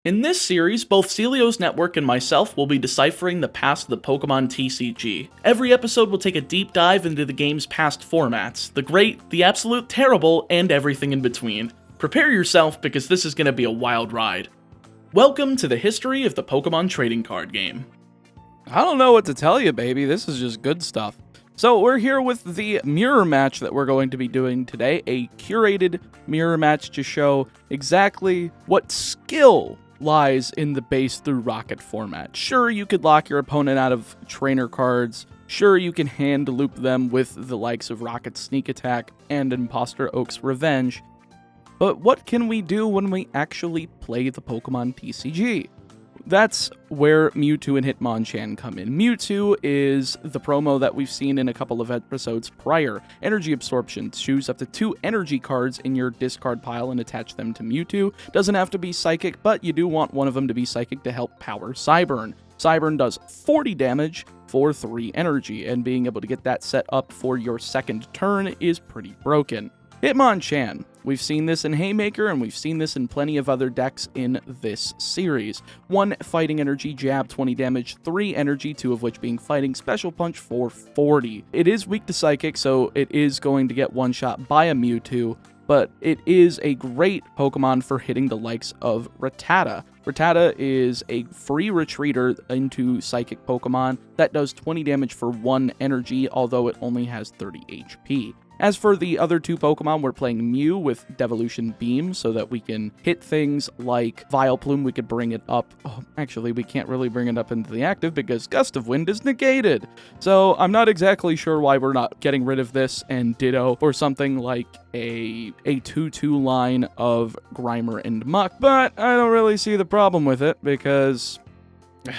In this series, both Celio's Network and myself will be deciphering the past of the Pokemon TCG. Every episode will take a deep dive into the game's past formats, the great, the absolute terrible, and everything in between. Prepare yourself because this is going to be a wild ride. Welcome to the history of the Pokemon trading card game. I don't know what to tell you, baby. This is just good stuff. So we're here with the mirror match that we're going to be doing today, a curated mirror match to show exactly what skill lies in the base through rocket format. Sure, you could lock your opponent out of trainer cards. Sure, you can hand loop them with the likes of Rocket Sneak Attack and Imposter Oak's Revenge. But what can we do when we actually play the Pokemon TCG? That's where Mewtwo and Hitmonchan come in. Mewtwo is the promo that we've seen in a couple of episodes prior. Energy Absorption. Choose up to 2 energy cards in your discard pile and attach them to Mewtwo. Doesn't have to be Psychic, but you do want one of them to be Psychic to help power Cyburn. Cyburn does 40 damage for 3 energy, and being able to get that set up for your second turn is pretty broken. Hitmonchan. We've seen this in Haymaker, and we've seen this in plenty of other decks in this series. 1 Fighting Energy, Jab, 20 damage, 3 energy, 2 of which being Fighting, Special Punch for 40. It is weak to Psychic, so it is going to get one-shot by a Mewtwo, but it is a great Pokemon for hitting the likes of Rattata. Rattata is a free retreater into Psychic Pokemon that does 20 damage for 1 energy, although it only has 30 HP. As for the other 2 Pokemon, we're playing Mew with Devolution Beam so that we can hit things like Vileplume. We could bring it up. Oh, actually, we can't really bring it up into the active because Gust of Wind is negated. So I'm not exactly sure why we're not getting rid of this and Ditto or something like a 2-2 line of Grimer and Muck, but I don't really see the problem with it because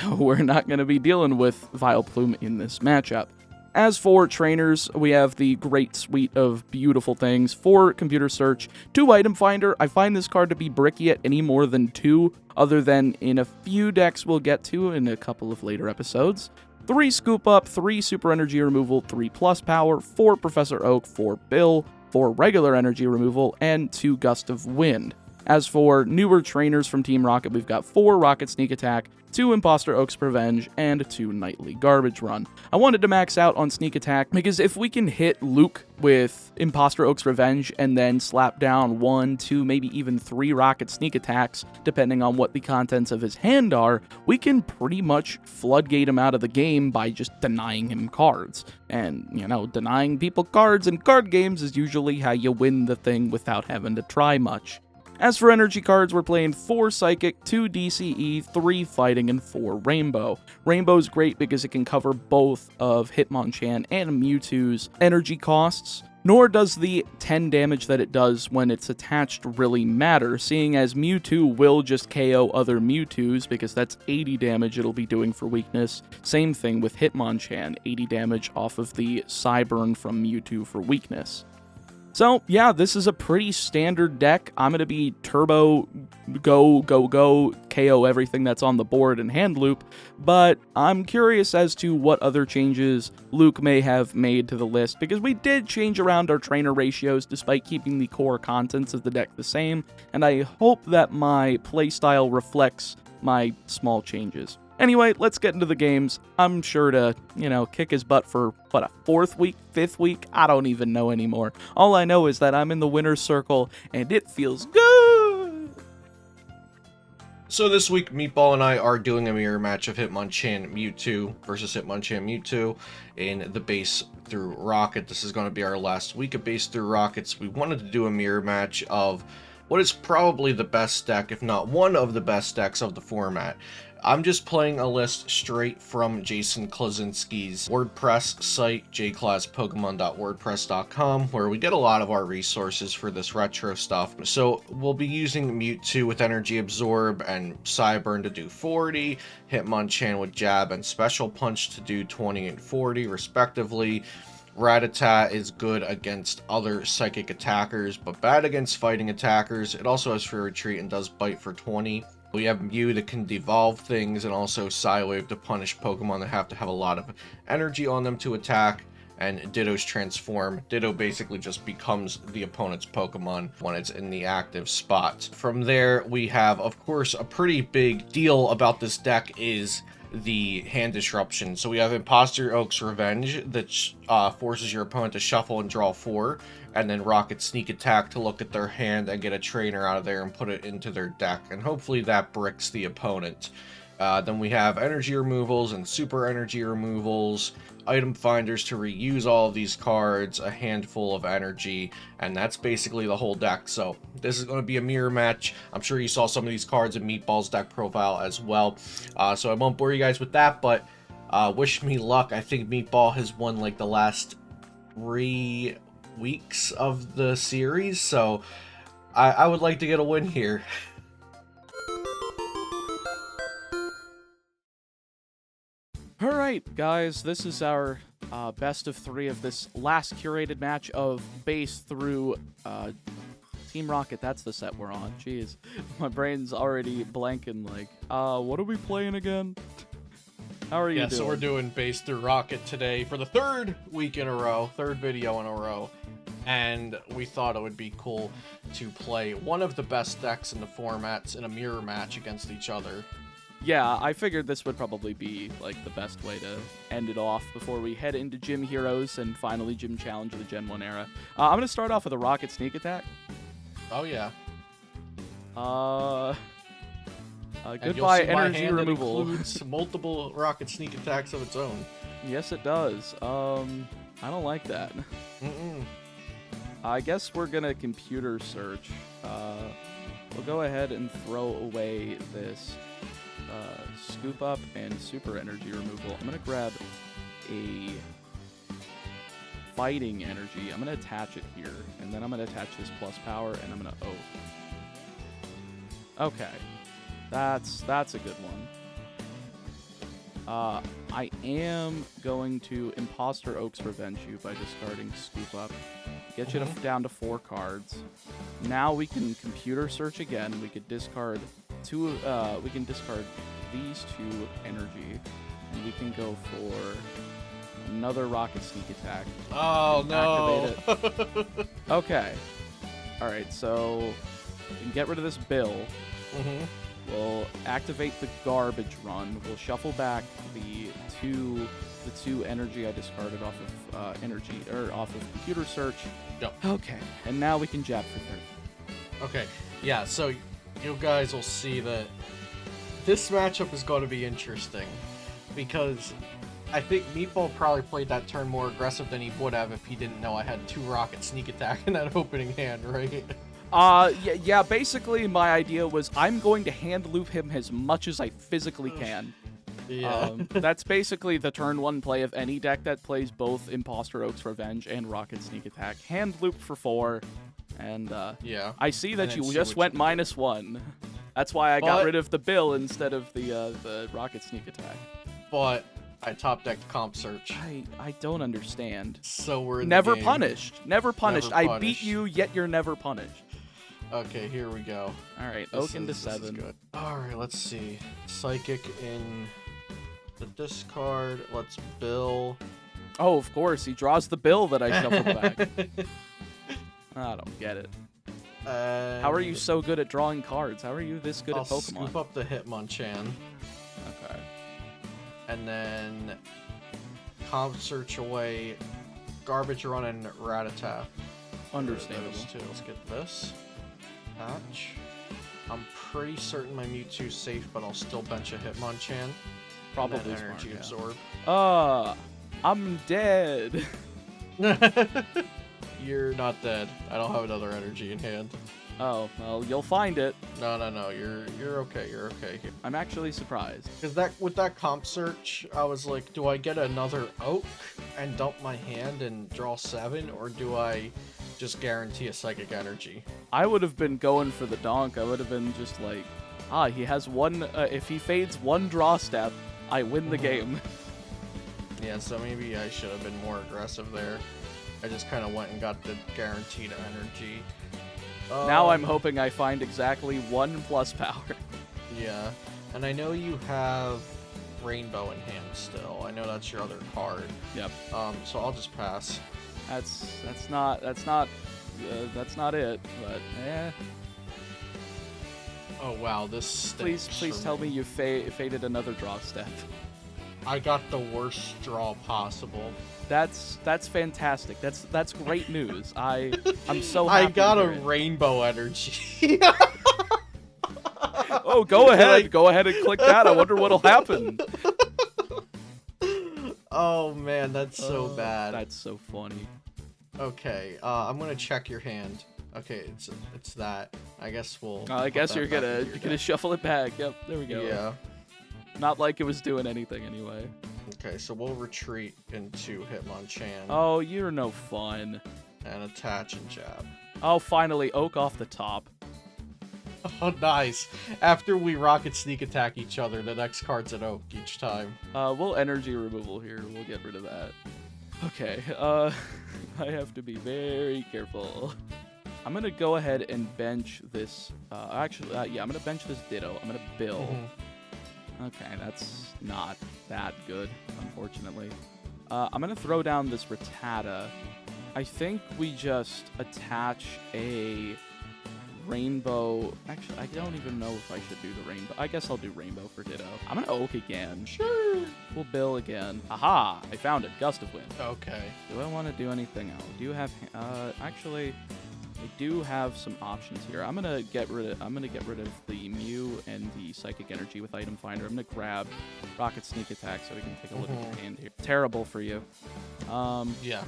we're not going to be dealing with Vileplume in this matchup. As for trainers, we have the great suite of beautiful things. For Computer Search, 2 Item Finder. I find this card to be bricky at any more than 2, other than in a few decks we'll get to in a couple of later episodes. 3 Scoop Up, 3 Super Energy Removal, 3 Plus Power, 4 Professor Oak, 4 Bill, 4 Regular Energy Removal, and 2 Gust of Wind. As for newer trainers from Team Rocket, we've got 4 Rocket Sneak Attack, 2 Imposter Oak's Revenge, and 2 Nightly Garbage Run. I wanted to max out on Sneak Attack because if we can hit Luke with Imposter Oak's Revenge and then slap down 1, 2, maybe even 3 Rocket Sneak Attacks, depending on what the contents of his hand are, we can pretty much floodgate him out of the game by just denying him cards. And, denying people cards in card games is usually how you win the thing without having to try much. As for energy cards, we're playing 4 Psychic, 2 DCE, 3 Fighting, and 4 Rainbow. Rainbow's great because it can cover both of Hitmonchan and Mewtwo's energy costs, nor does the 10 damage that it does when it's attached really matter, seeing as Mewtwo will just KO other Mewtwo's because that's 80 damage it'll be doing for weakness. Same thing with Hitmonchan, 80 damage off of the Cyburn from Mewtwo for weakness. So, yeah, this is a pretty standard deck. I'm going to be turbo, go, KO everything that's on the board and hand loop, but I'm curious as to what other changes Luke may have made to the list, because we did change around our trainer ratios despite keeping the core contents of the deck the same, and I hope that my playstyle reflects my small changes. Anyway, let's get into the games. I'm sure to, kick his butt for, a 4th week, 5th week? I don't even know anymore. All I know is that I'm in the winner's circle, and it feels good! So this week, Meatball and I are doing a mirror match of Hitmonchan Mewtwo versus Hitmonchan Mewtwo in the base through Rocket. This is going to be our last week of base through Rockets. We wanted to do a mirror match of what is probably the best deck, if not one of the best decks of the format. I'm just playing a list straight from Jason Klasinski's WordPress site, jclasspokemon.wordpress.com, where we get a lot of our resources for this retro stuff. So we'll be using Mewtwo with Energy Absorb and Cyburn to do 40, Hitmonchan with Jab and Special Punch to do 20 and 40, respectively. Rattata is good against other psychic attackers, but bad against fighting attackers. It also has free retreat and does bite for 20. We have Mew that can devolve things, and also Psywave to punish Pokemon that have to have a lot of energy on them to attack. and Ditto's transform. Ditto basically just becomes the opponent's Pokemon when it's in the active spot. From there, we have, of course, a pretty big deal about this deck is the hand disruption. So we have Imposter Oak's Revenge that forces your opponent to shuffle and draw 4, and then Rocket Sneak Attack to look at their hand and get a trainer out of there and put it into their deck, and hopefully that bricks the opponent. Then we have energy removals and super energy removals, item finders to reuse all of these cards, a handful of energy, and that's basically the whole deck. So this is going to be a mirror match. I'm sure you saw some of these cards in Meatball's deck profile as well. So I won't bore you guys with that, but wish me luck. I think Meatball has won like the last 3 weeks of the series, so I would like to get a win here. Alright, guys, this is our best of 3 of this last curated match of base through Team Rocket. That's the set we're on. Jeez, my brain's already blanking like, what are we playing again? How are you doing? Yeah, so we're doing base through Rocket today for the 3rd week in a row, 3rd video in a row. And we thought it would be cool to play one of the best decks in the formats in a mirror match against each other. Yeah, I figured this would probably be, like, the best way to end it off before we head into Gym Heroes and finally Gym Challenge of the Gen 1 era. I'm going to start off with a Rocket Sneak Attack. Oh, yeah. Goodbye energy removal. It includes multiple Rocket Sneak Attacks of its own. Yes, it does. I don't like that. I guess we're going to computer search. We'll go ahead and throw away this scoop up and super energy removal. I'm going to grab a fighting energy. I'm going to attach it here, and then I'm going to attach this plus power, and I'm going to Okay. That's a good one. I am going to Imposter Oak's Revenge you by discarding Scoop Up. Get you down to 4 cards. Now we can computer search again. We could discard we can discard these 2 energy, and we can go for another Rocket Sneak Attack. Oh no! Activate it. Okay. All right. So we can get rid of this bill. We'll activate the garbage run. We'll shuffle back the two energy I discarded off of off of computer search. Yep. Okay, and now we can jab for 30. Okay, yeah. So you guys will see that this matchup is going to be interesting because I think Meatball probably played that turn more aggressive than he would have if he didn't know I had 2 Rocket Sneak Attack in that opening hand, right? Yeah, basically my idea was I'm going to hand loop him as much as I physically can. Yeah. That's basically the turn 1 play of any deck that plays both Imposter Oak's Revenge and Rocket Sneak Attack. Hand loop for 4, and yeah. I see that you just went -1. That's why I got rid of the bill instead of the Rocket Sneak Attack. But I top decked Comp Search. I don't understand. So we're in never the game. punished. Never punished. Never I beat you, yet you're never punished. Okay, here we go. Alright, Oak into 7. Alright, let's see. Psychic in the discard. Let's bill. Oh, of course, he draws the bill that I shuffled back. I don't get it. How are you so good at drawing cards? How are you this good at Pokemon? I'll scoop up the Hitmonchan. Okay. And then Comp Search away Garbage Run and Rattata. Understandable. Those 2. Let's get this. Patch. I'm pretty certain my Mewtwo's safe, but I'll still bench a Hitmonchan. Probably and then smart, Energy yeah. Absorb. I'm dead. You're not dead. I don't have another energy in hand. Oh, well, you'll find it. No. You're okay. You're okay here. I'm actually surprised. Because with that Comp Search, I was like, do I get another Oak and dump my hand and draw 7, or do I just guarantee a Psychic Energy? I would have been going for the donk. I would have been just like, he has 1. If he fades 1 draw step, I win the game. Yeah, so maybe I should have been more aggressive there. I just kind of went and got the guaranteed energy. Now I'm hoping I find exactly 1 plus power. Yeah, and I know you have Rainbow in hand still. I know that's your other card. Yep. So I'll just pass. That's not it. But Oh wow, this stinks. please tell me you faded another draw step. I got the worst draw possible. That's fantastic. That's great news. I'm so happy. I got to a hear it. rainbow energy. Oh, go ahead. Go ahead and click that. I wonder what'll happen. Oh man, that's so bad. That's so funny. Okay, I'm gonna check your hand. Okay, it's that. I guess we'll. I put guess that you're back in gonna your deck. shuffle it back. Yep, there we go. Yeah. Not like it was doing anything anyway. Okay, so we'll retreat into Hitmonchan Oh, you're no fun. and attach and jab. Oh, finally, Oak off the top. Oh, nice. After we rocket sneak attack each other, the next card's an oak each time. We'll energy removal here. We'll get rid of that. Okay, I have to be very careful. I'm gonna go ahead and bench this. Yeah, I'm gonna bench this Ditto. I'm gonna Bill. Okay, that's not that good, unfortunately. I'm gonna throw down this Rattata. I think we just attach a Rainbow. Actually, I don't even know if I should do the Rainbow. I guess I'll do Rainbow for Ditto. I'm gonna Oak again. Sure. We'll Bill again. Aha! I found it. Gust of Wind. Okay. Do I want to do anything else? Do you have? Actually, I do have some options here. I'm gonna get rid of the Mew and the Psychic Energy with Item Finder. I'm gonna grab Rocket Sneak Attack so we can take a look at your hand here. Terrible for you. Yeah.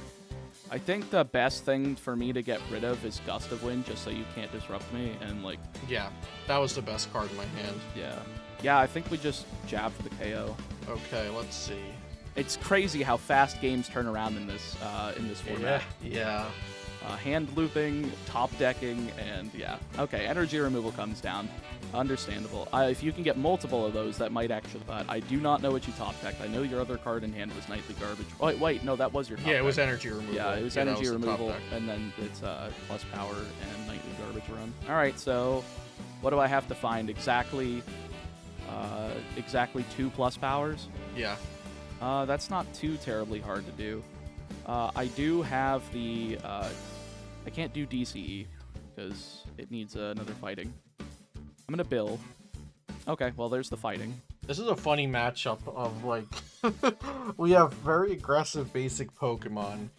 I think the best thing for me to get rid of is Gust of Wind, just so you can't disrupt me, and like... Yeah, that was the best card in my hand. Yeah. Yeah, I think we just jab for the KO. Okay, let's see. It's crazy how fast games turn around in this format. Yeah. Hand looping, top decking, and yeah. Okay, energy removal comes down. Understandable. If you can get multiple of those, that might actually... I do not know what you top decked. I know your other card in hand was Nightly Garbage. Wait, no, that was your top Yeah, it deck. was energy removal. Yeah, it was that energy the top removal, deck. and then it's plus power and Nightly Garbage run. Alright, so what do I have to find? Exactly 2 plus powers? Yeah. That's not too terribly hard to do. I do have the... I can't do DCE, because it needs another fighting. I'm gonna Bill. Okay, well, there's the fighting. This is a funny matchup of, like... we have very aggressive basic Pokemon,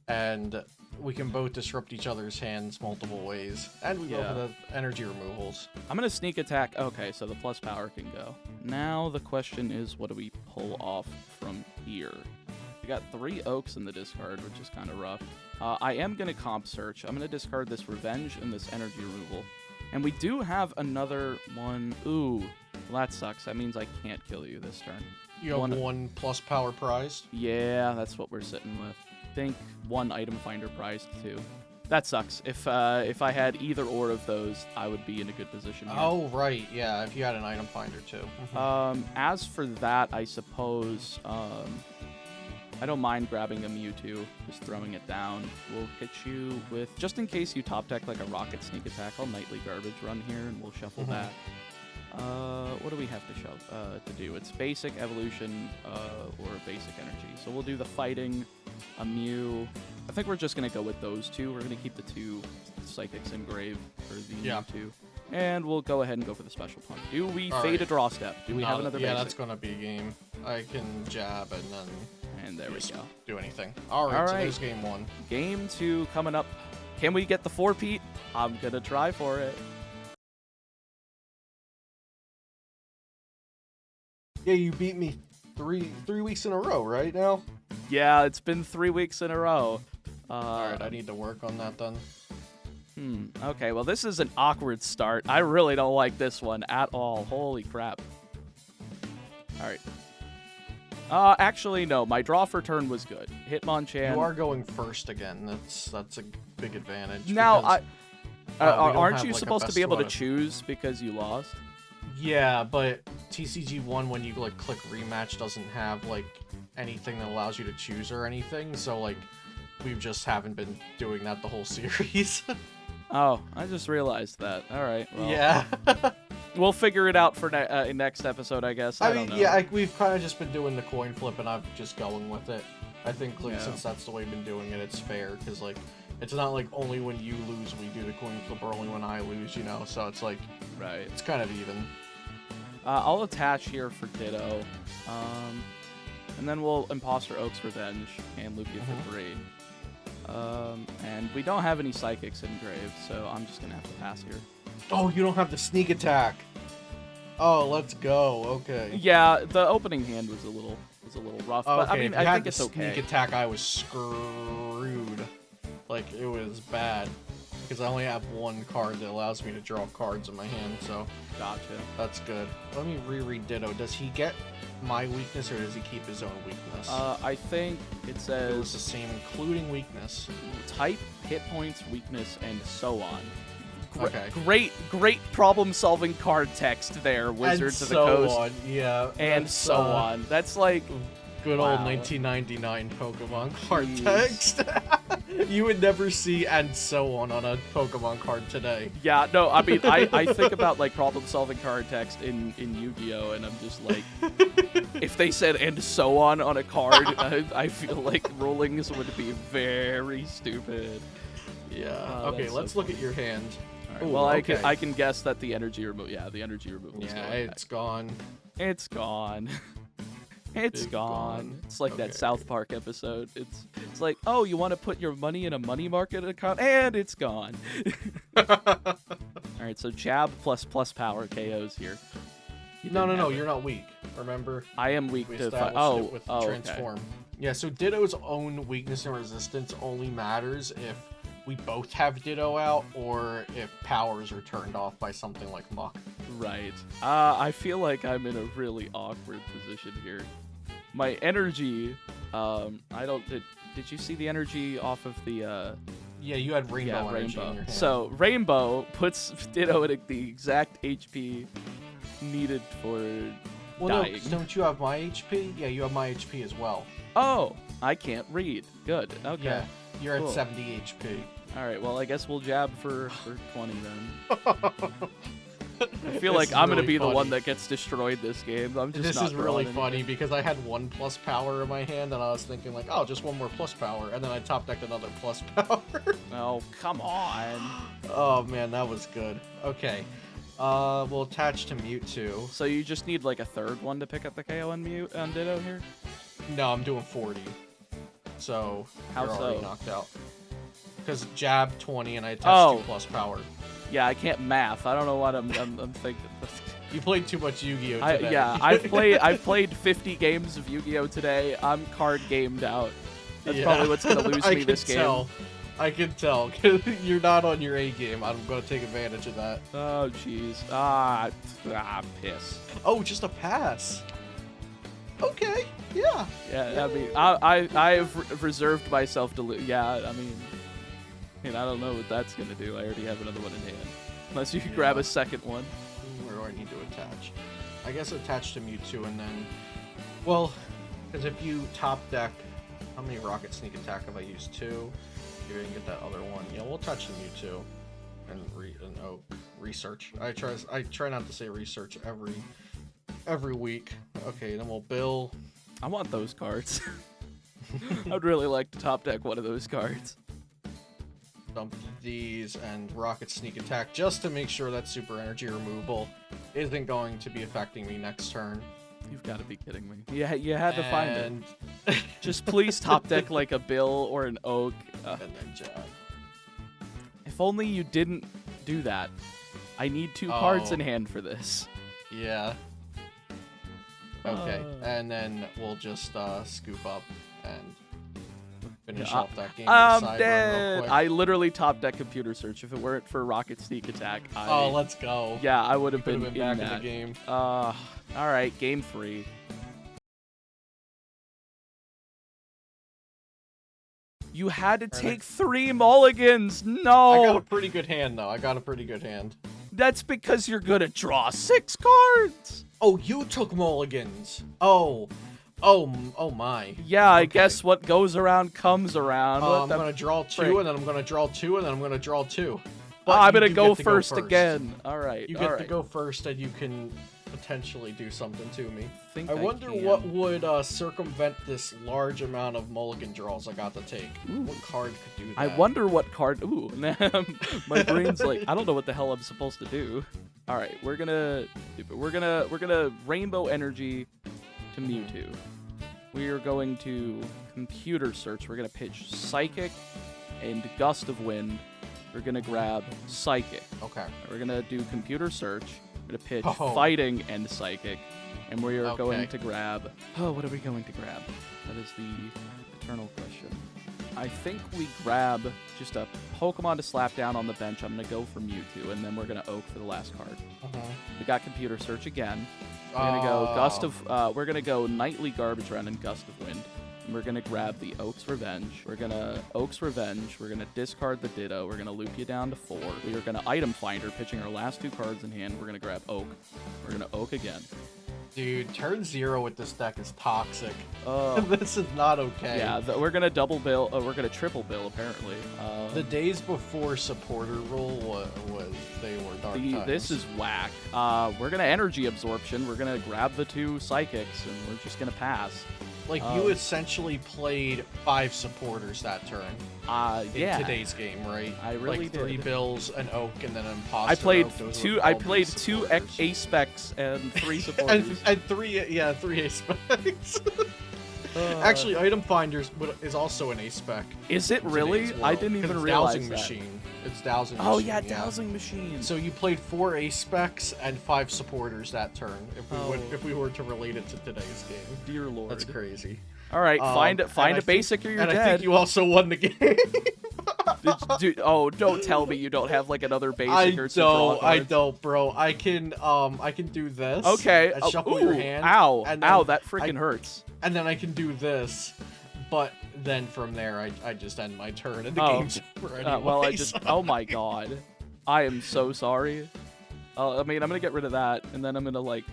and we can both disrupt each other's hands multiple ways. And we both have energy removals. I'm gonna sneak attack. Okay, so the plus power can go. Now the question is, what do we pull off from here? We got 3 Oaks in the discard, which is kind of rough. I am going to comp search. I'm going to discard this Revenge and this energy removal. And we do have another one. Ooh, well, that sucks. That means I can't kill you this turn. You have 1 plus power prized? Yeah, that's what we're sitting with. I think 1 item finder prized too. That sucks. If I had either or of those, I would be in a good position here. Oh, right. Yeah, if you had an item finder too. As for that, I suppose... I don't mind grabbing a Mewtwo, just throwing it down. We'll hit you with, just in case you top deck like a Rocket Sneak Attack, I'll Nightly Garbage run here and we'll shuffle that. What do we have to do? It's Basic Evolution or Basic Energy. So we'll do the Fighting, a Mew. I think we're just going to go with those 2. We're going to keep the 2 Psychics in grave for the Mewtwo. And we'll go ahead and go for the Special Punch. Do we fade a draw step? Do we have another basic? Yeah, that's going to be a game. I can jab and then... And there we go. Do anything. Alright, so there's game 1. Game 2 coming up. Can we get the 4-peat? I'm going to try for it. Yeah, you beat me three weeks in a row, right now? Yeah, it's been 3 weeks in a row. Alright, I need to work on that then. Okay, well, this is an awkward start. I really don't like this one at all. Holy crap. Alright. Actually, no. My draw for turn was good. Hitmonchan. You are going first again. That's a big advantage. Now, aren't you like, supposed to be able to choose because you lost? Yeah, but TCG1, when you like click rematch, doesn't have like anything that allows you to choose or anything. So like, we just haven't been doing that the whole series. Oh, I just realized that. All right. Well, yeah. We'll figure it out for next episode, I guess. I don't know. Yeah, we've kind of just been doing the coin flip, and I'm just going with it. I think, like, Yeah. since that's the way we've been doing it, it's fair, because, like, it's not like only when you lose we do the coin flip, or only when I lose, you know? So it's like, Right. it's kind of even. I'll attach here for Ditto. And then we'll Imposter Oak's Revenge and Lugia for 3. And we don't have any Psychics in Grave, so I'm just gonna have to pass here. Oh, you don't have the sneak attack. Oh, let's go. Okay. Yeah, the opening hand was a little rough, but I Okay, mean, if you I had think the it's okay. sneak attack, I was screwed. Like, it was bad. Because I only have one card that allows me to draw cards in my hand, so Gotcha. that's good. Let me reread Ditto. Does he get my weakness, or does he keep his own weakness? I think it It was says the same, including weakness. type, hit points, weakness, and so on. Okay. Great problem-solving card text there, Wizards of the Coast. On. Yeah. And that's, so on. That's like Good Wow. old 1999 Pokemon card Jeez. text. You would never see and so on a Pokemon card today. Yeah, no, I mean, I think about, like, problem-solving card text in Yu-Gi-Oh!, and I'm just like, if they said and so on a card, I feel like rulings would be very stupid. Yeah. Oh, Okay, that's let's so look at your hand. All right, Ooh, well, okay. I can guess that the energy removal, the energy removal is Yeah, going it's gone. It's gone. It's gone. It's like that Okay. South Park episode. It's like, oh, you want to put your money in a money market account, and it's gone. All right, so jab plus power KOs here. No, you're not weak. Remember? I am weak We to established fight. it with Okay. transform. Yeah, so Ditto's own weakness and resistance only matters if we both have Ditto out, or if powers are turned off by something like Muck. Right. I feel like I'm in a really awkward position here. My energy, did you see the energy off of the, Yeah, you had Rainbow energy in your hand. So, Rainbow puts Ditto at the exact HP needed for well, dying. no, don't you have my HP? Yeah, you have my HP as well. Oh, I can't read. Good. Okay. Yeah, you're Cool. at 70 HP. All right. Well, I guess we'll jab for 20 then. I feel This like is I'm gonna really be the funny. one that gets destroyed this game. I'm just This not is really drawing funny anything. because I had 1 plus power in my hand, and I was thinking like, oh, just 1 more plus power, and then I top decked another plus power. Oh, come on. Oh man, that was good. Okay, we'll attach to Mewtwo. So you just need like a third one to pick up the KO on Ditto here? No, I'm doing 40. So How you're already so? knocked out. Because jab 20 and I attached 2 plus power. Yeah, I can't math. I don't know what I'm thinking. You played too much Yu-Gi-Oh today. I've played 50 games of Yu-Gi-Oh today. I'm card gamed out. That's probably what's gonna lose me this game. I can tell. You're not on your A game. I'm gonna take advantage of that. Oh jeez. Piss. Oh, just a pass. Okay. Yeah. Yeah, I mean, I've reserved myself to lose. Yeah, I mean, I don't know what that's gonna do. I already have another one in hand. Unless you can grab a second one. Where do I need to attach? I guess attach to Mewtwo and then... Well, because if you top deck... How many Rocket Sneak Attack have I used? 2? You're gonna get that other one. Yeah, we'll attach to Mewtwo. And research. I try not to say research every week. Okay, then we'll bill... I want those cards. I'd really like to top deck one of those cards. Dump these and Rocket Sneak Attack just to make sure that Super Energy removal isn't going to be affecting me next turn. You've got to be kidding me. Yeah, you had to find it. And Just please top deck like a Bill or an Oak. and then jab. If only you didn't do that. I need 2 cards Oh. in hand for this. Yeah. Okay, and then we'll just scoop up and finish off that game. with I'm Sideburn real dead. quick. I literally top deck computer search. If it weren't for Rocket Sneak Attack, Oh, let's go. yeah, I would have Could been, have been back in in that. the game. All right, game 3. You had to take 3 mulligans. I got No, a pretty good hand though. that's because you're gonna draw 6 cards. Oh, you took mulligans. Oh my. Yeah, I Okay. guess what goes around comes around. What I'm the gonna draw 2, frick? and then I'm gonna draw 2, and then I'm gonna draw 2. But I'm you gonna do go get to first again. All right. You all get right. to go first, and you can potentially do something to me. Think I wonder can. what would circumvent this large amount of mulligan draws I got to take. Ooh. What card could do that? I wonder what card. Ooh, my brain's like, I don't know what the hell I'm supposed to do. All right, we're gonna rainbow energy to Mewtwo. We are going to computer search. We're gonna pitch Psychic and Gust of Wind. We're gonna grab Psychic. Okay. We're gonna do computer search. We're gonna pitch Oh. Fighting and Psychic, and we are Okay. going to grab. Oh, what are we going to grab? That is the eternal question. I think we grab just a Pokemon to slap down on the bench. I'm gonna go for Mewtwo, and then we're gonna Oak for the last card. We got computer search again. We're gonna go Gust of. We're gonna go Nightly Garbage Round and Gust of Wind. And we're gonna grab the Oak's Revenge. We're gonna Oak's Revenge. We're gonna discard the Ditto. We're gonna loop you down to 4. We are gonna Item Finder, pitching our last 2 cards in hand. We're gonna grab Oak. We're gonna Oak again. Dude, turn 0 with this deck is toxic. Oh. This is not okay. Yeah, we're gonna double bill. We're gonna triple bill apparently. The days before supporter rule was they were dark times. This is whack. We're gonna energy absorption. We're gonna grab the 2 psychics, and we're just gonna pass. Like, you essentially played 5 supporters that turn. Yeah. In today's game, right? I really like 3 did. bills, an oak, and then an imposter. I played oak. Those 2. were I all played these 2 supporters. A-specs and 3 supporters. and 3 A-specs. Actually, Item Finders is also an A-spec. Is it in really? today's I world, didn't 'cause even it's realize Dowsing that. Machine. It's Dowsing Machine. Oh yeah, Dowsing Machine. So you played 4 A-specs and 5 supporters that turn. Oh. If we were to relate it to today's game, Dear Lord. that's crazy. All right, find and a I basic think, or you're and dead. I think you also won the game. Oh, don't tell me you don't have like another basic or to draw I cards. don't, bro. I can do this. Okay. And shuffle your hand. Ow. and then Ow, that freaking hurts. And then I can do this, but then from there I just end my turn and the Oh. game's over anyway. Well, I just. Oh my god. I am so sorry. I mean, I'm gonna get rid of that, and then I'm gonna like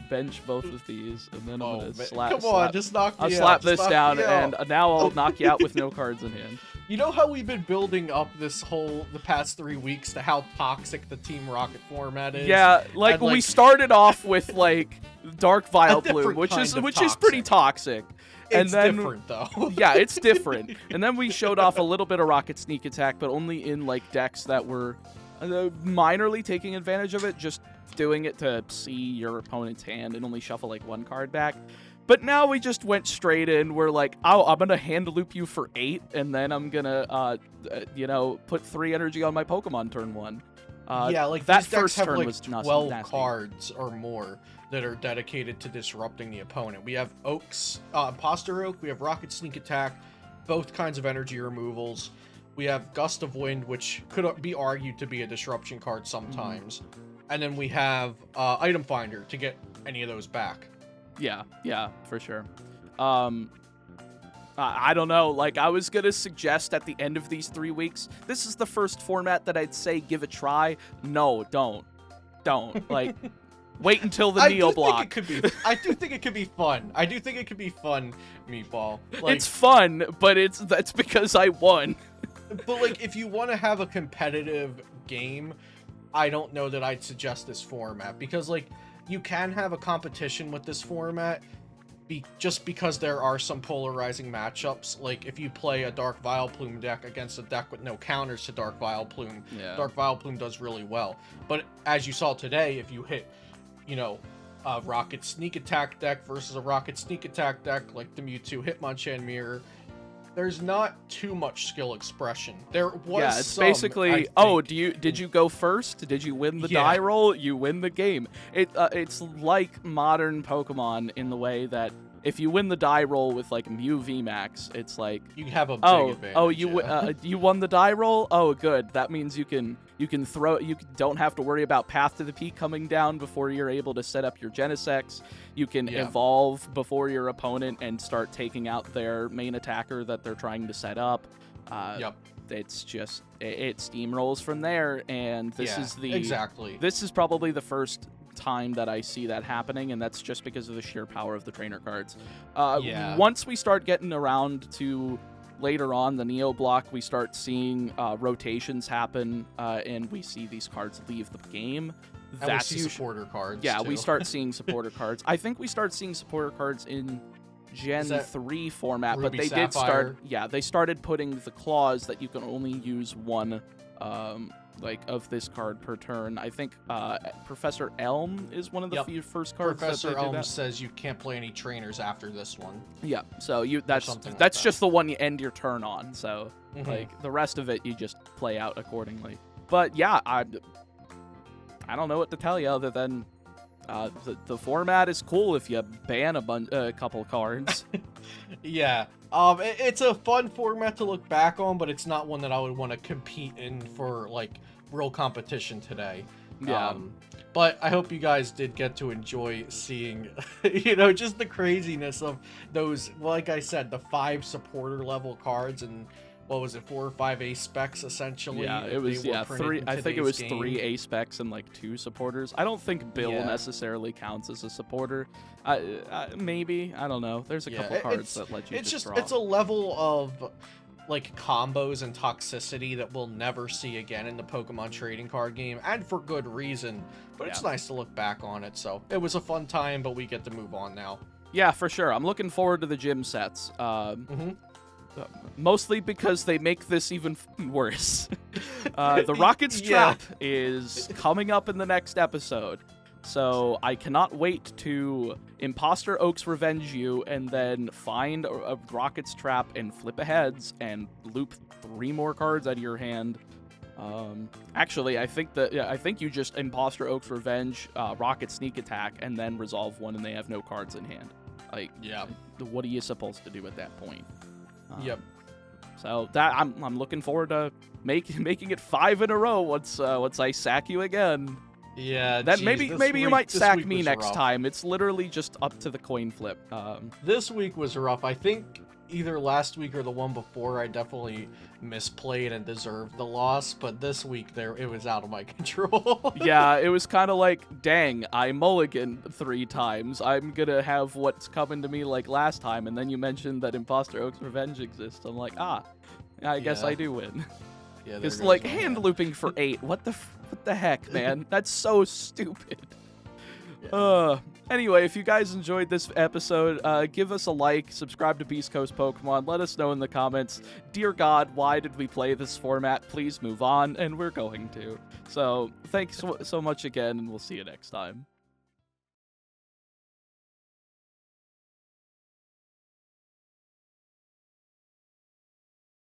bench both of these, and then I'm gonna slap. Come on, just knock me I'll out. slap just this knock down, me out. and now I'll knock you out with no cards in hand. You know how we've been building up the past 3 weeks to how toxic the Team Rocket format is? Yeah, like And, we started off with like Dark Vileplume, different which is kind of pretty toxic. And It's then different though. yeah, it's different. And then we showed off a little bit of Rocket Sneak Attack, but only in like decks that were minorly taking advantage of it, just doing it to see your opponent's hand and only shuffle like 1 card back. But now we just went straight in. We're like, oh, I'm gonna hand loop you for 8, and then I'm gonna, put 3 energy on my Pokemon turn 1. Yeah, like that these decks first have turn like was 12 nasty. cards or more that are dedicated to disrupting the opponent. We have Oaks, Imposter Oak, we have Rocket Sneak Attack, both kinds of energy removals. We have Gust of Wind, which could be argued to be a disruption card sometimes. And then we have Item Finder to get any of those back. Yeah, for sure. I don't know. Like, I was going to suggest at the end of these 3 weeks, this is the first format that I'd say give a try. No, don't. Like, wait until the Neo block. I do think it could be fun. I do think it could be fun, Meatball. Like, It's fun, but that's because I won. But, like, if you want to have a competitive game, I don't know that I'd suggest this format. Because, like, you can have a competition with this format just because there are some polarizing matchups. Like, if you play a Dark Vileplume deck against a deck with no counters to Dark Vileplume, Dark Vileplume does really well. But as you saw today, if you hit, a Rocket Sneak Attack deck versus a Rocket Sneak Attack deck like the Mewtwo Hitmonchan Mirror, there's not too much skill expression. There was it's some, basically, did you go first? Did you win the die roll? You win the game. It's like modern Pokemon in the way that if you win the die roll with like Mew VMAX, it's like you have a big advantage. You won the die roll. Oh, good. That means you can throw. You don't have to worry about Path to the Peak coming down before you're able to set up your Genesect. You can evolve before your opponent and start taking out their main attacker that they're trying to set up. It's just it steamrolls from there, and this is probably the first time that I see that happening, and that's just because of the sheer power of the trainer cards. Once we start getting around to later on, the Neo block, we start seeing rotations happen, and we see these cards leave the game. And we see supporter cards, Yeah, too. we start seeing supporter cards. I think we start seing supporter cards in Gen 3 format, Ruby but they Sapphire? did start... Yeah, they started putting the clause that you can only use one, of this card per turn. I think Professor Elm is one of the first cards Professor that they do Elm that. says you can't play any trainers after this one. Yeah, so that's something like that. just the one you end your turn on. So Mhm. like the rest of it, you just play out accordingly. But yeah, I don't know what to tell you other than the format is cool if you ban a couple cards. Yeah, it's a fun format to look back on, but it's not one that I would want to compete in for like real competition today. Yeah. But I hope you guys did get to enjoy seeing, just the craziness of those, like I said, the 5 supporter level cards and what was it, 4 or 5 ace specs essentially. Yeah, it was 3. I think it was 3 ace specs and like 2 supporters. I don't think Bill necessarily counts as a supporter. Maybe, I don't know. There's a couple cards that let you just draw. It's a level of like combos and toxicity that we'll never see again in the Pokemon trading card game, and for good reason. But it's nice to look back on it. So it was a fun time, but we get to move on now. Yeah, for sure. I'm looking forward to the gym sets. Mostly because they make this even worse. The Rocket's Trap is coming up in the next episode. So I cannot wait to Imposter Oaks Revenge you and then find a Rocket's Trap and flip a heads and loop 3 more cards out of your hand. Actually, I think you just Imposter Oaks Revenge, Rocket Sneak Attack, and then resolve one and they have no cards in hand. What are you supposed to do at that point? So that I'm looking forward to making it 5 in a row once I sack you again. Yeah, then geez, maybe you might sack me next time. It's literally just up to the coin flip. This week was rough. I think either last week or the one before I definitely misplayed and deserved the loss, but this week it was out of my control. Yeah, it was kind of like, dang, I mulliganed 3 times. I'm gonna have what's coming to me like last time, and then you mentioned that Imposter Oaks Revenge exists. I'm like, I guess I do win. Yeah, it's like hand looping for 8. What the heck, man? That's so stupid. Anyway, if you guys enjoyed this episode, give us a like, subscribe to Beastcoast Pokemon, let us know in the comments, dear God, why did we play this format? Please move on, and we're going to. So, thanks so much again, and we'll see you next time.